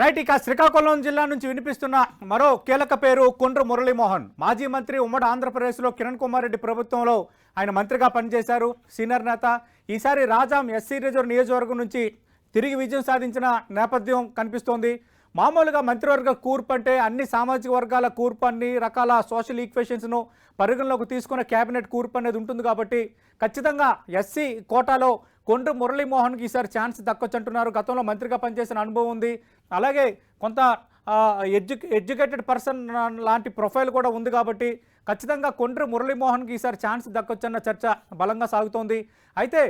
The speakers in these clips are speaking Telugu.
రైట్. ఇక శ్రీకాకుళం జిల్లా నుంచి వినిపిస్తున్న మరో కీలక పేరు కొండ్రు మురళీమోహన్. మాజీ మంత్రి, ఉమ్మడి ఆంధ్రప్రదేశ్లో కిరణ్ కుమార్ రెడ్డి ప్రభుత్వంలో ఆయన మంత్రిగా పనిచేశారు. సీనియర్ నేత. ఈసారి రాజాం ఎస్సీ రిజర్వ్ నియోజకవర్గం నుంచి తిరిగి విజయం సాధించిన నేపథ్యం కనిపిస్తోంది. మామూలుగా మంత్రివర్గ కూర్పు అంటే అన్ని సామాజిక వర్గాల కూర్పు, అన్ని రకాల సోషల్ ఈక్వేషన్స్ను పరిగణలోకి తీసుకున్న క్యాబినెట్ కూర్పు అనేది ఉంటుంది కాబట్టి ఖచ్చితంగా ఎస్సీ కోటాలో కొండ్రు మురళీమోహన్కి ఈసారి ఛాన్స్ దక్కొచ్చంటున్నారు. గతంలో మంత్రిగా పనిచేసిన అనుభవం ఉంది. అలాగే కొంత ఎడ్యుకేటెడ్ పర్సన్ లాంటి ప్రొఫైల్ కూడా ఉంది కాబట్టి ఖచ్చితంగా కొండ్రు మురళీమోహన్కి ఈసారి ఛాన్స్ దక్కొచ్చన్న చర్చ బలంగా సాగుతోంది. అయితే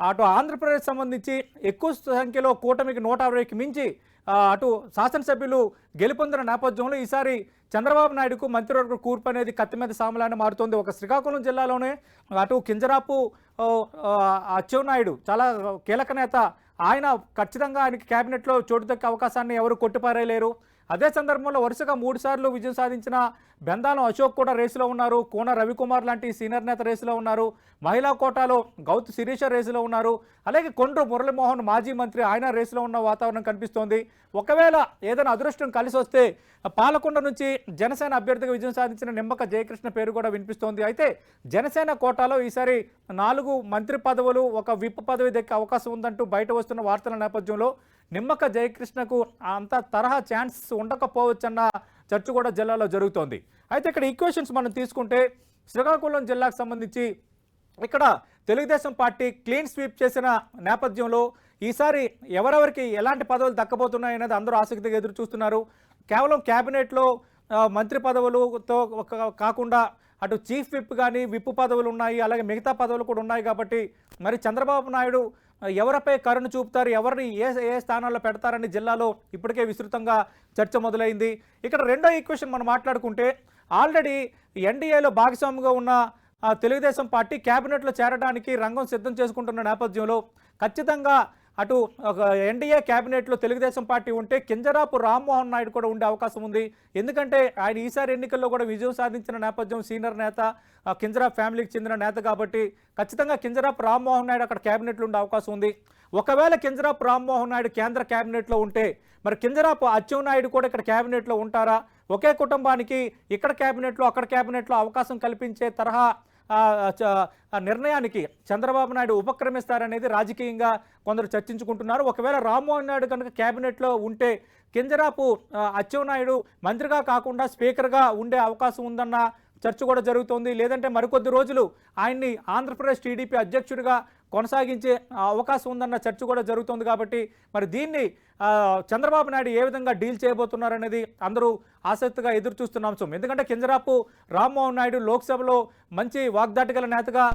అటు ఆంధ్రప్రదేశ్ సంబంధించి ఎక్కువ సంఖ్యలో కూటమికి 160కి మించి అటు శాసనసభ్యులు గెలుపొందిన నేపథ్యంలో ఈసారి చంద్రబాబు నాయుడుకు మంత్రివర్గ కూర్పు అనేది కత్తి మీద సామలాన్ని మారుతోంది. ఒక శ్రీకాకుళం జిల్లాలోనే అటు కింజరాపు అచ్చెన్నాయుడు చాలా కీలక నేత. ఆయన ఖచ్చితంగా ఆయనకి క్యాబినెట్లో చోటు దక్కే అవకాశాన్ని ఎవరు కొట్టిపారేయలేరు. అదే సందర్భంలో వరుసగా 3 సార్లు విజయం సాధించిన బెందాలం అశోక్ కూడా రేసులో ఉన్నారు. కోన రవికుమార్ లాంటి సీనియర్ నేత రేసులో ఉన్నారు. మహిళా కోటాలో గౌతు శిరీష రేసులో ఉన్నారు. అలాగే కొండ్రు మురళీమోహన్ మాజీ మంత్రి, ఆయన రేసులో ఉన్న వాతావరణం కనిపిస్తోంది. ఒకవేళ ఏదైనా అదృష్టం కలిసి వస్తే పాలకొండ నుంచి జనసేన అభ్యర్థిగా విజయం సాధించిన నిమ్మక జయకృష్ణ పేరు కూడా వినిపిస్తోంది. అయితే జనసేన కోటాలో ఈసారి 4 మంత్రి పదవులు, ఒక విప్ పదవి దక్కే అవకాశం ఉందంటూ బయట వస్తున్న వార్తల నేపథ్యంలో నిమ్మక జయకృష్ణకు అంత తరహా ఛాన్స్ ఉండకపోవచ్చన్న చర్చ కూడా జిల్లాలో జరుగుతోంది. అయితే ఇక్కడ ఈక్వేషన్స్ మనం తీసుకుంటే శ్రీకాకుళం జిల్లాకు సంబంధించి ఇక్కడ తెలుగుదేశం పార్టీ క్లీన్ స్వీప్ చేసిన నేపథ్యంలో ఈసారి ఎవరెవరికి ఎలాంటి పదవులు దక్కబోతున్నాయి అనేది అందరూ ఆసక్తిగా ఎదురు చూస్తున్నారు. కేవలం క్యాబినెట్లో మంత్రి పదవులతో కాకుండా అటు చీఫ్ విప్ కానీ విప్ పదవులు ఉన్నాయి, అలాగే మిగతా పదవులు కూడా ఉన్నాయి. కాబట్టి మరి చంద్రబాబు నాయుడు ఎవరిపై కరుణ చూపుతారు, ఎవరిని ఏ స్థానాల్లో పెడతారని జిల్లాలో ఇప్పటికే విస్తృతంగా చర్చ మొదలైంది. ఇక్కడ రెండో ఈక్వేషన్ మనం మాట్లాడుకుంటే ఆల్రెడీ ఎన్డీఏలో భాగస్వామిగా ఉన్న తెలుగుదేశం పార్టీ క్యాబినెట్లో చేరడానికి రంగం సిద్ధం చేసుకుంటున్న నేపథ్యంలో ఖచ్చితంగా అటు ఎన్డీఏ క్యాబినెట్లో తెలుగుదేశం పార్టీ ఉంటే కింజరాపు రామ్మోహన్ నాయుడు కూడా ఉండే అవకాశం ఉంది. ఎందుకంటే ఆయన ఈసారి ఎన్నికల్లో కూడా విజయం సాధించిన నేపథ్యం, సీనియర్ నేత, కింజరాపు ఫ్యామిలీకి చెందిన నేత కాబట్టి ఖచ్చితంగా కింజరాపు రామ్మోహన్ నాయుడు అక్కడ క్యాబినెట్లో ఉండే అవకాశం ఉంది. ఒకవేళ కింజరాపు రామ్మోహన్ నాయుడు కేంద్ర క్యాబినెట్లో ఉంటే మరి కింజరాపు అచ్చెన్నాయుడు కూడా ఇక్కడ క్యాబినెట్లో ఉంటారా? ఒకే కుటుంబానికి ఇక్కడ క్యాబినెట్లో అక్కడ క్యాబినెట్లో అవకాశం కల్పించే తరహా నిర్ణయానికి చంద్రబాబు నాయుడు ఉపక్రమిస్తారనేది రాజకీయంగా కొందరు చర్చించుకుంటున్నారు. ఒకవేళ రామ్మోహన్ నాయుడు కనుక క్యాబినెట్లో ఉంటే కింజరాపు అచ్చెన్నాయుడు మంత్రిగా కాకుండా స్పీకర్గా ఉండే అవకాశం ఉందన్న చర్చ కూడా జరుగుతోంది. లేదంటే మరికొద్ది రోజులు ఆయన్ని ఆంధ్రప్రదేశ్ టీడీపీ అధ్యక్షుడిగా కొనసాగించే అవకాశం ఉందన్న చర్చ కూడా జరుగుతుంది. కాబట్టి మరి దీన్ని చంద్రబాబు నాయుడు ఏ విధంగా డీల్ చేయబోతున్నారనేది అందరూ ఆసక్తిగా ఎదురు చూస్తున్న అంశం. ఎందుకంటే కింజరాపు రామ్మోహన్ నాయుడు లోక్సభలో మంచి వాగ్దాటి గల నేతగా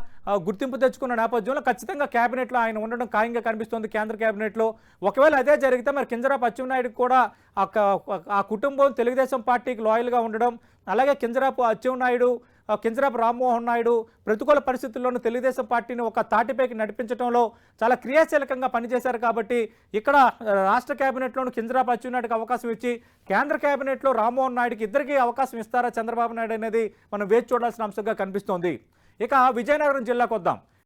గుర్తింపు తెచ్చుకున్న నేపథ్యంలో ఖచ్చితంగా క్యాబినెట్లో ఆయన ఉండడం ఖాయంగా కనిపిస్తోంది, కేంద్ర క్యాబినెట్లో. ఒకవేళ అదే జరిగితే మరి కింజరాపు అచ్చెన్నాయుడికి కూడా ఆ కుటుంబం తెలుగుదేశం పార్టీకి లాయల్గా ఉండడం, అలాగే కింజరాపు అచ్చెన్నాయుడు, కింజరాపు రామ్మోహన్ నాయుడు ప్రతికూల పరిస్థితుల్లోనూ తెలుగుదేశం పార్టీని ఒక తాటిపైకి నడిపించడంలో చాలా క్రియాశీలకంగా పనిచేశారు. కాబట్టి ఇక్కడ రాష్ట్ర క్యాబినెట్లోనూ కింజరాపు అచ్చెన్నాయుడికి అవకాశం ఇచ్చి కేంద్ర క్యాబినెట్లో రామ్మోహన్ నాయుడికి ఇద్దరికీ అవకాశం ఇస్తారా చంద్రబాబు నాయుడు అనేది మనం వేచి చూడాల్సిన అంశంగా కనిపిస్తోంది. ఇక విజయనగరం జిల్లాకు వద్దాం.